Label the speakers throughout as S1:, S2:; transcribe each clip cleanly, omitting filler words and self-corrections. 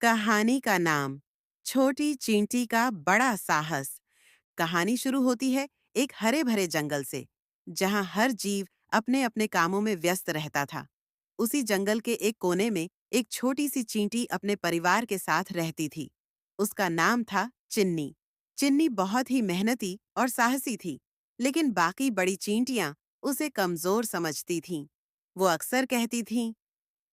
S1: कहानी का नाम छोटी चींटी का बड़ा साहस। कहानी शुरू होती है एक हरे भरे जंगल से, जहां हर जीव अपने अपने कामों में व्यस्त रहता था। उसी जंगल के एक कोने में एक छोटी सी चींटी अपने परिवार के साथ रहती थी। उसका नाम था चिन्नी। चिन्नी बहुत ही मेहनती और साहसी थी, लेकिन बाकी बड़ी चींटियां उसे कमजोर समझती थीं। वो अक्सर कहती थीं,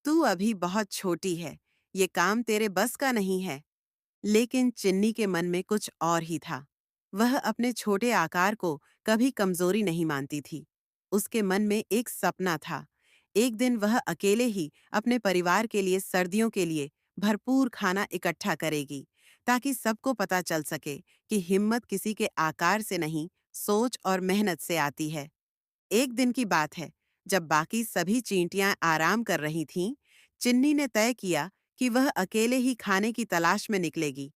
S1: तू अभी बहुत छोटी है, ये काम तेरे बस का नहीं है। लेकिन चिन्नी के मन में कुछ और ही था। वह अपने छोटे आकार को कभी कमजोरी नहीं मानती थी। उसके मन में एक सपना था। एक दिन वह अकेले ही अपने परिवार के लिए सर्दियों के लिए भरपूर खाना इकट्ठा करेगी, ताकि सबको पता चल सके कि हिम्मत किसी के आकार से नहीं, सोच और मेहनत से आती है। एक दिन की बात है, जब बाकी सभी चींटियां आराम कर रही थीं, चिन्नी ने तय किया कि वह अकेले ही खाने की तलाश में निकलेगी।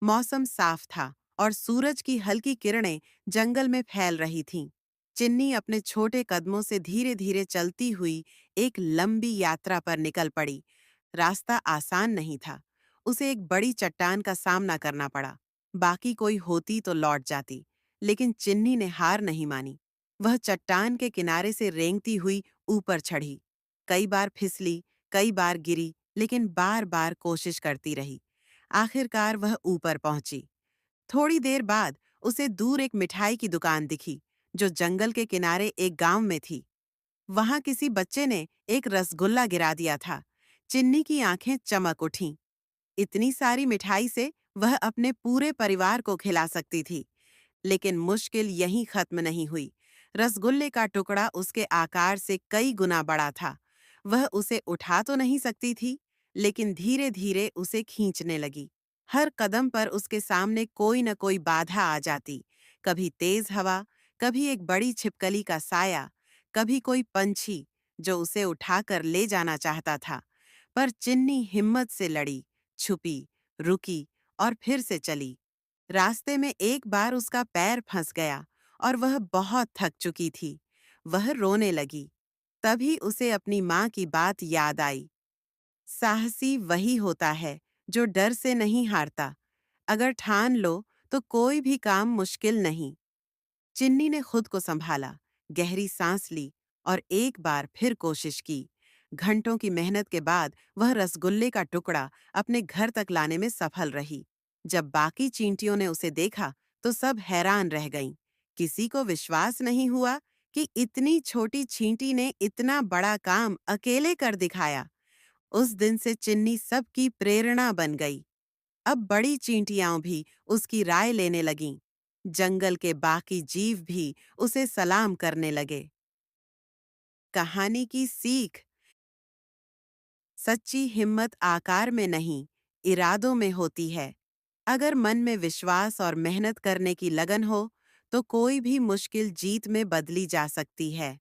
S1: मौसम साफ था और सूरज की हल्की किरणें जंगल में फैल रही थीं। चिन्नी अपने छोटे कदमों से धीरे-धीरे चलती हुई एक लंबी यात्रा पर निकल पड़ी। रास्ता आसान नहीं था। उसे एक बड़ी चट्टान का सामना करना पड़ा। बाकी कोई होती तो लौट जाती, लेकिन चिन्नी ने हार नहीं मानी। वह चट्टान के किनारे से रेंगती हुई ऊपर चढ़ी। कई बार फिसली, कई बार गिरी, लेकिन बार-बार कोशिश करती रही। आखिरकार वह ऊपर पहुंची। थोड़ी देर बाद उसे दूर एक मिठाई की दुकान दिखी, जो जंगल के किनारे एक गांव में थी। वहां किसी बच्चे ने एक रसगुल्ला गिरा दिया था। चिन्नी की आंखें चमक उठीं। इतनी सारी मिठाई से वह अपने पूरे परिवार को खिला सकती थी। लेकिन मुश्किल यहीं खत्म नहीं हुई। रसगुल्ले का टुकड़ा उसके आकार से कई गुना बड़ा था। वह उसे उठा तो नहीं सकती थी, लेकिन धीरे-धीरे उसे खींचने लगी। हर कदम पर उसके सामने कोई न कोई बाधा आ जाती। कभी तेज हवा, कभी एक बड़ी छिपकली का साया, कभी कोई पंछी जो उसे उठाकर ले जाना चाहता था। पर चिन्नी हिम्मत से लड़ी, छुपी, रुकी और फिर से चली। रास्ते में एक बार उसका पैर फंस गया और वह बहुत थक चुकी थी। वह रोने लगी। तभी उसे अपनी माँ की बात याद आई। साहसी वही होता है जो डर से नहीं हारता। अगर ठान लो तो कोई भी काम मुश्किल नहीं। चिन्नी ने खुद को संभाला, गहरी सांस ली और एक बार फिर कोशिश की। घंटों की मेहनत के बाद वह रसगुल्ले का टुकड़ा अपने घर तक लाने में सफल रही। जब बाकी चींटियों ने उसे देखा, तो सब हैरान रह गईं। किसी को विश्वास नहीं हुआ कि इतनी छोटी चींटी ने इतना बड़ा काम अकेले कर दिखाया। उस दिन से चिन्नी सबकी प्रेरणा बन गई। अब बड़ी चींटियां भी उसकी राय लेने लगीं। जंगल के बाकी जीव भी उसे सलाम करने लगे। कहानी की सीख। सच्ची हिम्मत आकार में नहीं, इरादों में होती है। अगर मन में विश्वास और मेहनत करने की लगन हो, तो कोई भी मुश्किल जीत में बदली जा सकती है।